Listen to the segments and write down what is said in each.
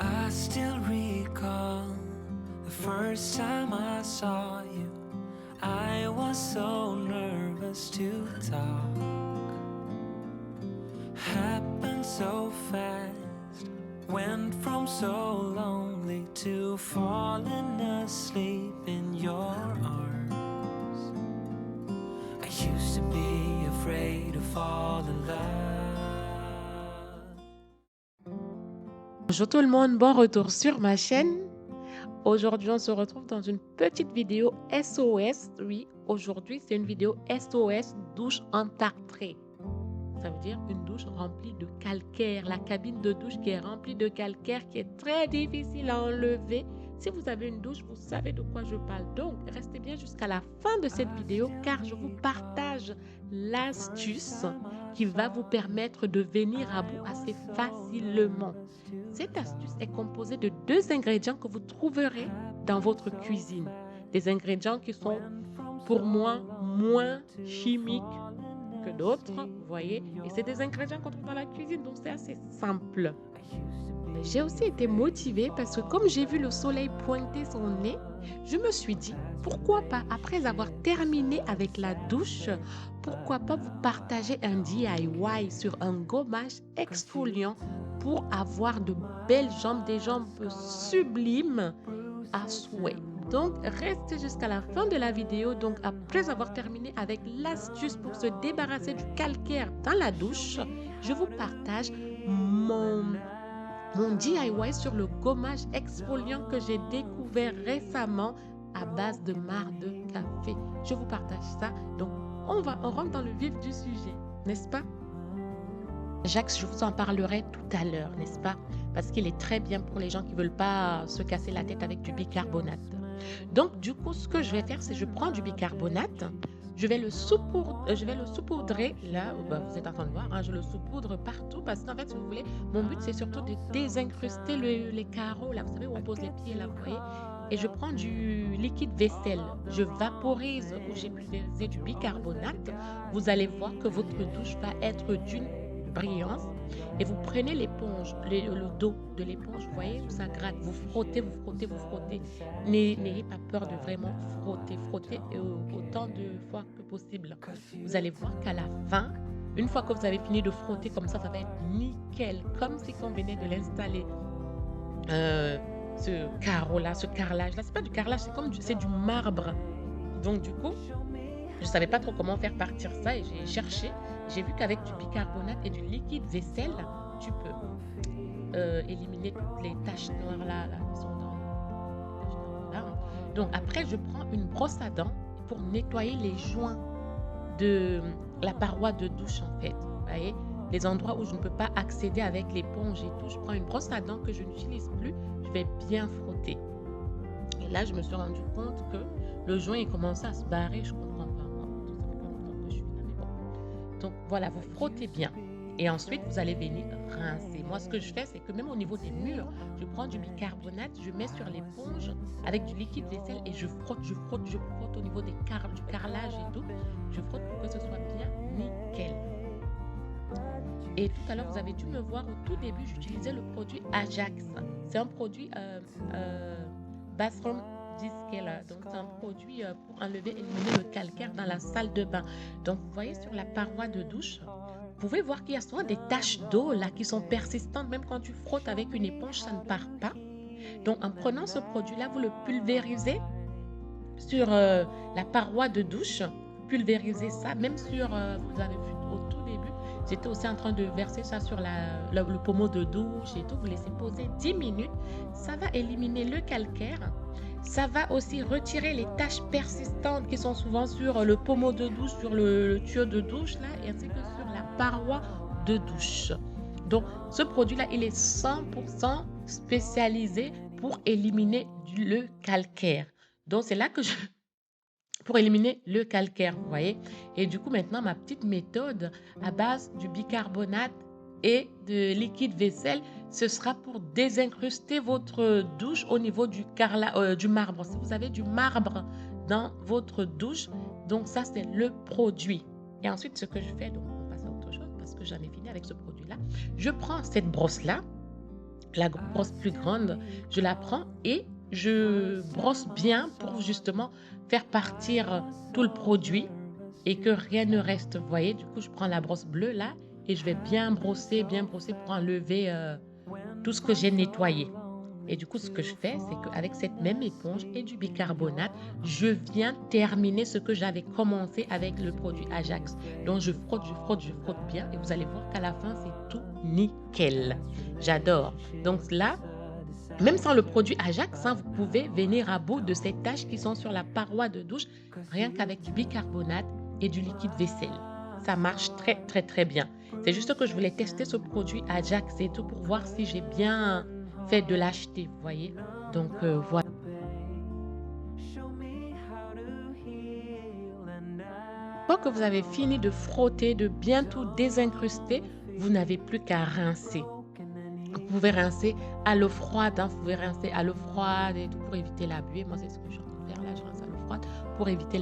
I still recall the first time I saw you. I was so nervous to talk. Happened so fast. Went from so lonely to falling asleep in your arms. I used to be afraid to fall in love. Bonjour tout le monde, bon retour sur ma chaîne. Aujourd'hui, on se retrouve dans une petite vidéo SOS. Oui, aujourd'hui, c'est une vidéo SOS douche entartrée. Ça veut dire une douche remplie de calcaire. La cabine de douche qui est remplie de calcaire, qui est très difficile à enlever. Si vous avez une douche, vous savez de quoi je parle. Donc, restez bien jusqu'à la fin de cette vidéo car je vous partage l'astuce qui va vous permettre de venir à bout assez facilement. Cette astuce est composée de 2 ingrédients que vous trouverez dans votre cuisine. Des ingrédients qui sont, pour moi, moins chimiques que d'autres, vous voyez. Et c'est des ingrédients qu'on trouve dans la cuisine, donc c'est assez simple. J'ai aussi été motivée parce que comme j'ai vu le soleil pointer son nez, je me suis dit, pourquoi pas, après avoir terminé avec la douche, pourquoi pas vous partager un DIY sur un gommage exfoliant pour avoir de belles jambes, des jambes sublimes à souhait. Donc, restez jusqu'à la fin de la vidéo. Donc, après avoir terminé avec l'astuce pour se débarrasser du calcaire dans la douche, je vous partage mon DIY sur le gommage exfoliant que j'ai découvert récemment à base de marc de café. Je vous partage ça. Donc, on rentre dans le vif du sujet, n'est-ce pas? Jacques, je vous en parlerai tout à l'heure, n'est-ce pas? Parce qu'il est très bien pour les gens qui ne veulent pas se casser la tête avec du bicarbonate. Donc, du coup, ce que je vais faire, c'est je prends du bicarbonate, je vais le saupoudrer. Là, vous êtes en train de voir, hein, je le saupoudre partout parce qu'en fait, si vous voulez, mon but, c'est surtout de désincruster les carreaux, là, vous savez, où on pose les pieds, là, vous voyez. Et je prends du liquide vaisselle, je vaporise où j'ai pulvérisé du bicarbonate. Vous allez voir que votre douche va être d'une brillance. Et vous prenez l'éponge, le dos de l'éponge, vous voyez où ça gratte, vous frottez, vous frottez, vous frottez. N'ayez pas peur de vraiment frotter, frotter autant de fois que possible. Vous allez voir qu'à la fin, une fois que vous avez fini de frotter comme ça va être nickel, comme si on venait de l'installer. Ce carreau-là, ce carrelage-là, c'est pas du carrelage, c'est du marbre. Donc du coup, je ne savais pas trop comment faire partir ça et j'ai cherché. J'ai vu qu'avec du bicarbonate et du liquide vaisselle, tu peux éliminer toutes les taches noires là qui sont dans là. Donc après, je prends une brosse à dents pour nettoyer les joints de la paroi de douche en fait. Vous voyez, les endroits où je ne peux pas accéder avec l'éponge et tout, je prends une brosse à dents que je n'utilise plus, je vais bien frotter. Et là, je me suis rendu compte que le joint il commençait à se barrer, je comprends pas. Ça fait pas longtemps que je suis là, mais bon. Donc voilà, vous frottez bien. Et ensuite, vous allez venir rincer. Moi, ce que je fais, c'est que même au niveau des murs, je prends du bicarbonate, je mets sur l'éponge avec du liquide vaisselle et je frotte, je frotte, je frotte au niveau du carrelage et tout. Je frotte pour que ce soit bien nickel. Et tout à l'heure, vous avez dû me voir au tout début, j'utilisais le produit Ajax. C'est un produit Bathroom Descaler. Donc, c'est un produit pour enlever et éliminer le calcaire dans la salle de bain. Donc, vous voyez sur la paroi de douche, vous pouvez voir qu'il y a souvent des taches d'eau là qui sont persistantes. Même quand tu frottes avec une éponge, ça ne part pas. Donc, en prenant ce produit-là, vous le pulvérisez sur la paroi de douche. Pulvérisez ça, même sur, vous avez vu au tout début, j'étais aussi en train de verser ça sur le pommeau de douche et tout. Vous laissez poser 10 minutes. Ça va éliminer le calcaire. Ça va aussi retirer les taches persistantes qui sont souvent sur le pommeau de douche, sur le tuyau de douche, là, et ainsi que sur la paroi de douche. Donc, ce produit-là, il est 100% spécialisé pour éliminer le calcaire. Donc, c'est là que je pour éliminer le calcaire, vous voyez. Et du coup, maintenant, ma petite méthode à base du bicarbonate et de liquide vaisselle, ce sera pour désincruster votre douche au niveau du marbre. Si vous avez du marbre dans votre douche, donc ça, c'est le produit. Et ensuite, ce que je fais, donc on passe à autre chose parce que j'en ai fini avec ce produit-là. Je prends cette brosse-là, la brosse plus grande, je la prends et je brosse bien pour justement faire partir tout le produit et que rien ne reste. Vous voyez, du coup, je prends la brosse bleue là et je vais bien brosser pour enlever tout ce que j'ai nettoyé. Et du coup, ce que je fais, c'est qu'avec cette même éponge et du bicarbonate, je viens terminer ce que j'avais commencé avec le produit Ajax. Donc, je frotte bien et vous allez voir qu'à la fin, c'est tout nickel. J'adore. Donc là, même sans le produit Ajax, hein, vous pouvez venir à bout de ces taches qui sont sur la paroi de douche, rien qu'avec du bicarbonate et du liquide vaisselle. Ça marche très, très, très bien. C'est juste que je voulais tester ce produit Ajax et tout pour voir si j'ai bien fait de l'acheter, vous voyez. Donc, voilà. Une fois que vous avez fini de frotter, de bien tout désincruster, vous n'avez plus qu'à rincer. Vous pouvez rincer à l'eau froide, hein, vous pouvez rincer à l'eau froide et tout pour éviter la buée. Moi, c'est ce que je suis en train de faire là, je rince à l'eau froide pour éviter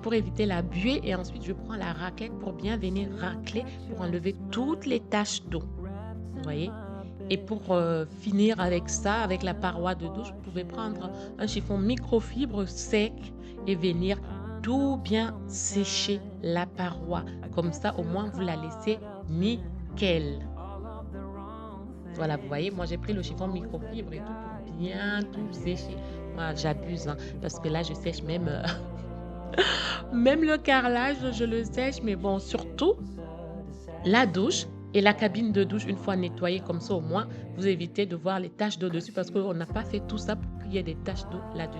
pour éviter la buée. Et ensuite, je prends la raclette pour bien venir racler, pour enlever toutes les taches d'eau. Vous voyez? Et pour finir avec ça, avec la paroi de douche, vous pouvez prendre un chiffon microfibre sec et venir tout bien sécher la paroi. Comme ça, au moins, vous la laissez nickel. Voilà, vous voyez, moi j'ai pris le chiffon microfibre et tout pour bien tout sécher. Moi, j'abuse, hein, parce que là, je sèche même, même le carrelage, je le sèche. Mais bon, surtout la douche et la cabine de douche, une fois nettoyée, comme ça, au moins, vous évitez de voir les taches d'eau dessus parce qu'on n'a pas fait tout ça pour qu'il y ait des taches d'eau là-dessus.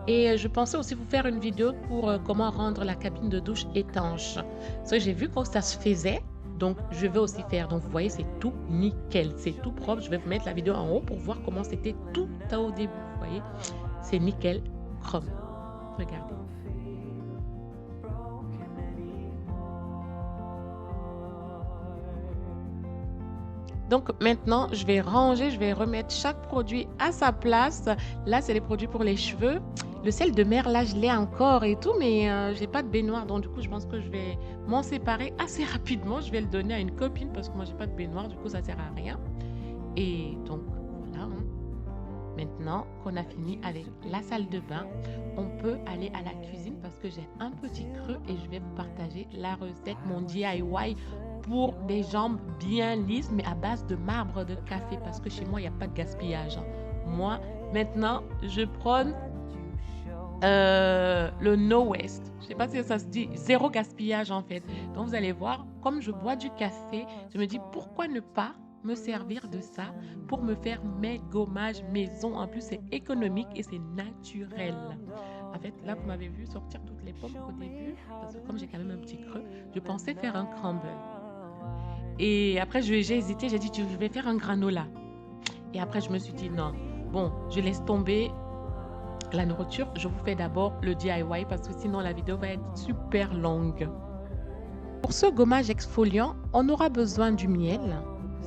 Et je pensais aussi vous faire une vidéo pour comment rendre la cabine de douche étanche. Parce que j'ai vu que ça se faisait. Donc, je vais aussi faire. Donc, vous voyez, c'est tout nickel. C'est tout propre. Je vais vous mettre la vidéo en haut pour voir comment c'était tout au début. Vous voyez, c'est nickel chrome. Regardez. Donc, maintenant, je vais ranger. Je vais remettre chaque produit à sa place. Là, c'est les produits pour les cheveux. Le sel de mer, là, je l'ai encore et tout, mais j'ai pas de baignoire. Donc, du coup, je pense que je vais m'en séparer assez rapidement. Je vais le donner à une copine parce que moi, j'ai pas de baignoire. Du coup, ça sert à rien. Et donc, voilà. Hein. Maintenant qu'on a fini avec la salle de bain, on peut aller à la cuisine parce que j'ai un petit creux et je vais vous partager la recette, mon DIY pour des jambes bien lisses, mais à base de marbre de café parce que chez moi, il n'y a pas de gaspillage. Hein. Moi, maintenant, je prône le no waste. Je sais pas si ça se dit, zéro gaspillage en fait. Donc vous allez voir, comme je bois du café, je me dis pourquoi ne pas me servir de ça pour me faire mes gommages maison. En plus, c'est économique et c'est naturel. En fait, là, vous m'avez vu sortir toutes les pommes au début, parce que comme j'ai quand même un petit creux, je pensais faire un crumble. Et après, j'ai hésité, j'ai dit, je vais faire un granola. Et après, je me suis dit, non, bon, je laisse tomber la nourriture. Je vous fais d'abord le DIY parce que sinon, la vidéo va être super longue. Pour ce gommage exfoliant, on aura besoin du miel.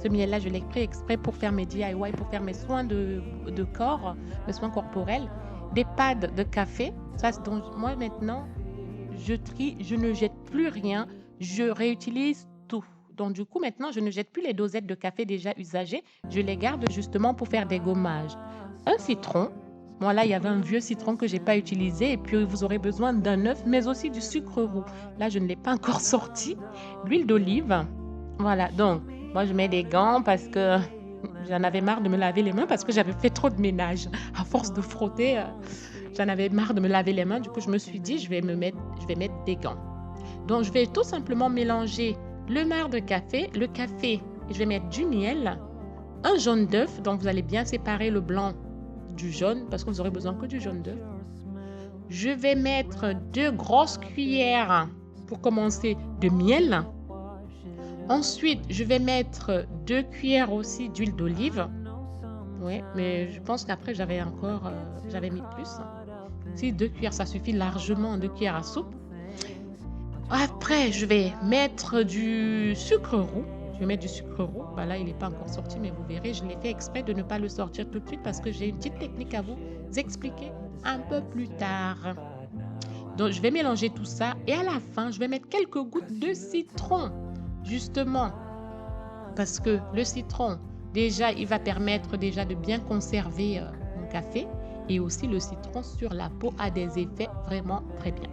Ce miel-là, je l'ai pris exprès pour faire mes DIY, pour faire mes soins de corps, mes soins corporels. Des pads de café. Ça, donc, moi, maintenant, je trie, je ne jette plus rien. Je réutilise tout. Donc, du coup, maintenant, je ne jette plus les dosettes de café déjà usagées. Je les garde justement pour faire des gommages. Un citron. Moi, là, il y avait un vieux citron que je n'ai pas utilisé. Et puis, vous aurez besoin d'un œuf, mais aussi du sucre roux. Là, je ne l'ai pas encore sorti. L'huile d'olive. Voilà, donc... Moi, je mets des gants parce que j'en avais marre de me laver les mains parce que j'avais fait trop de ménage. À force de frotter, j'en avais marre de me laver les mains. Du coup, je me suis dit, je vais mettre des gants. Donc, je vais tout simplement mélanger le marc de café, le café. Je vais mettre du miel, un jaune d'œuf. Donc, vous allez bien séparer le blanc du jaune parce que vous aurez besoin que du jaune d'œuf. Je vais mettre 2 grosses cuillères pour commencer de miel. Ensuite, je vais mettre 2 cuillères aussi d'huile d'olive. Oui, mais je pense qu'après, j'avais mis plus. Si 2 cuillères, ça suffit largement, 2 cuillères à soupe. Après, je vais mettre du sucre roux. Je vais mettre du sucre roux. Bah là, il n'est pas encore sorti, mais vous verrez, je l'ai fait exprès de ne pas le sortir tout de suite parce que j'ai une petite technique à vous expliquer un peu plus tard. Donc, je vais mélanger tout ça et à la fin, je vais mettre quelques gouttes de citron. Justement, parce que le citron, Déjà, il va permettre déjà de bien conserver mon café. Et aussi, le citron sur la peau a des effets vraiment très bien.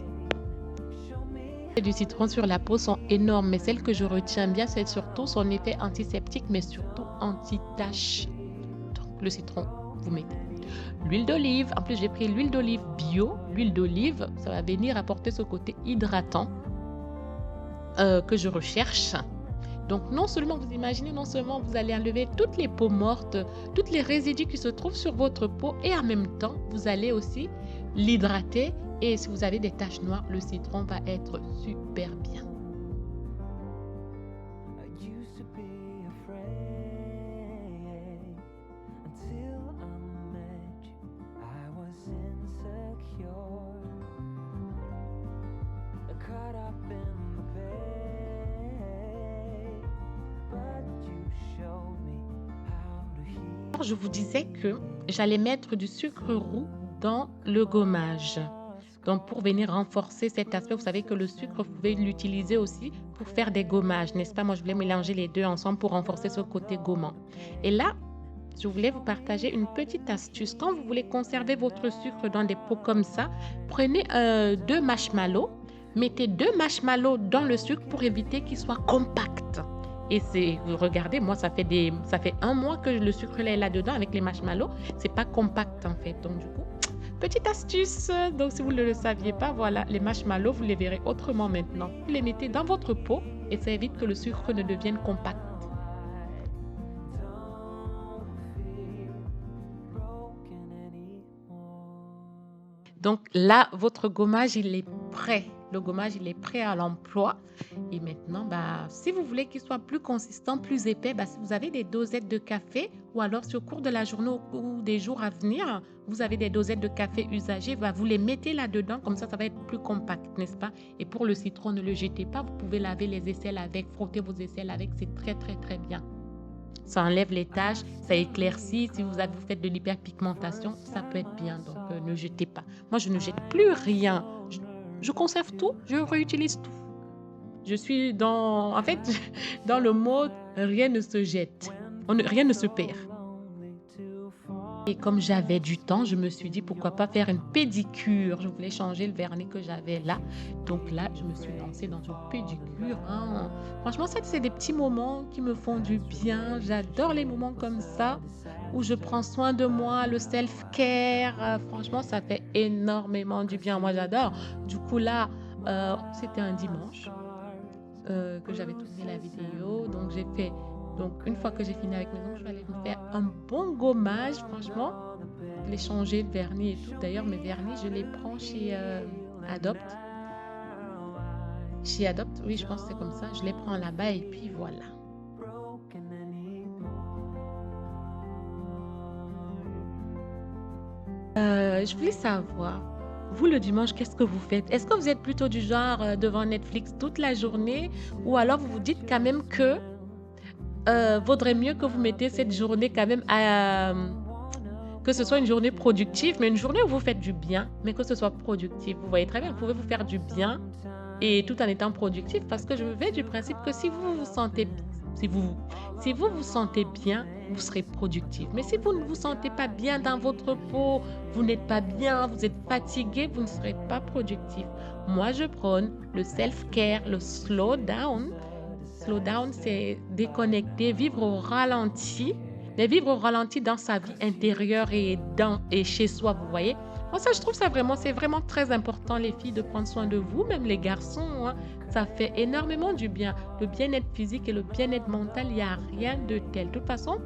Les effets du citron sur la peau sont énormes, mais celle que je retiens bien, c'est surtout son effet antiseptique, mais surtout anti-tache. Donc, le citron, vous mettez. L'huile d'olive, en plus j'ai pris l'huile d'olive bio. L'huile d'olive, ça va venir apporter ce côté hydratant que je recherche. Donc non seulement, vous imaginez, non seulement vous allez enlever toutes les peaux mortes, toutes les résidus qui se trouvent sur votre peau et en même temps, vous allez aussi l'hydrater. Et si vous avez des taches noires, le citron va être super bien. Je vous disais que j'allais mettre du sucre roux dans le gommage. Donc, pour venir renforcer cet aspect, vous savez que le sucre, vous pouvez l'utiliser aussi pour faire des gommages, n'est-ce pas? Moi, je voulais mélanger les deux ensemble pour renforcer ce côté gommant. Et là, je voulais vous partager une petite astuce. Quand vous voulez conserver votre sucre dans des pots comme ça, prenez 2 marshmallows, mettez 2 marshmallows dans le sucre pour éviter qu'il soit compact. Et regardez, moi, ça fait 1 mois que le sucre est là-dedans avec les marshmallows. C'est pas compact en fait. Donc du coup, petite astuce. Donc si vous ne le saviez pas, voilà, les marshmallows, vous les verrez autrement maintenant. Vous les mettez dans votre pot et ça évite que le sucre ne devienne compact. Donc là, votre gommage, il est prêt. Le gommage, il est prêt à l'emploi. Et maintenant, si vous voulez qu'il soit plus consistant, plus épais, si vous avez des dosettes de café ou alors sur le cours de la journée ou des jours à venir, vous avez des dosettes de café usagées, vous les mettez là-dedans, comme ça va être plus compact, n'est-ce pas? Et pour le citron, ne le jetez pas. Vous pouvez laver les aisselles avec, frotter vos aisselles avec, c'est très, très, très bien. Ça enlève les taches, ça éclaircit. Si vous faites de l'hyperpigmentation, ça peut être bien. Donc, ne jetez pas. Moi, je ne jette plus rien. Je conserve tout, je réutilise tout. Je suis en fait, dans le mode rien ne se jette, rien ne se perd. Et comme j'avais du temps, je me suis dit pourquoi pas faire une pédicure. Je voulais changer le vernis que j'avais là. Donc là, je me suis lancée dans une pédicure. Franchement, ça, c'est des petits moments qui me font du bien. J'adore les moments comme ça où je prends soin de moi, le self-care. Franchement, ça fait énormément du bien. Moi, j'adore. Du coup, là, c'était un dimanche que j'avais tourné la vidéo. Donc, j'ai fait... Donc, une fois que j'ai fini avec mes ongles, je vais aller me faire un bon gommage, franchement. Je vais changer de vernis et tout. D'ailleurs, mes vernis, je les prends chez Adopt. Chez Adopt, oui, je pense que c'est comme ça. Je les prends là-bas et puis voilà. Je voulais savoir, vous le dimanche, qu'est-ce que vous faites? Est-ce que vous êtes plutôt du genre devant Netflix toute la journée ou alors vous vous dites quand même que vaudrait mieux que vous mettez cette journée quand même que ce soit une journée productive, mais une journée où vous faites du bien, mais que ce soit productif. Vous voyez très bien, vous pouvez vous faire du bien et tout en étant productif parce que je vais du principe que si vous vous sentez bien, vous serez productif. Mais si vous ne vous sentez pas bien dans votre peau, vous n'êtes pas bien, vous êtes fatigué, vous ne serez pas productif. Moi, je prône le self-care, le slow down. Slow down, c'est déconnecter, vivre au ralenti, mais vivre au ralenti dans sa vie intérieure et chez soi, vous voyez. Moi, ça, je trouve ça vraiment, c'est vraiment très important, les filles, de prendre soin de vous, même les garçons, ça fait énormément du bien. Le bien-être physique et le bien-être mental, il n'y a rien de tel. De toute façon,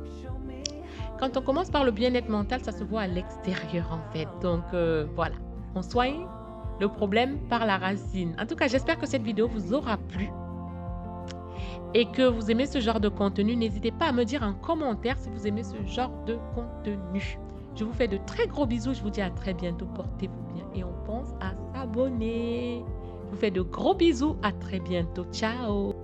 quand on commence par le bien-être mental, ça se voit à l'extérieur, en fait. Donc, voilà, on soigne le problème par la racine. En tout cas, j'espère que cette vidéo vous aura plu. Et que vous aimez ce genre de contenu, n'hésitez pas à me dire en commentaire si vous aimez ce genre de contenu. Je vous fais de très gros bisous, je vous dis à très bientôt, portez-vous bien et on pense à s'abonner. Je vous fais de gros bisous, à très bientôt, ciao.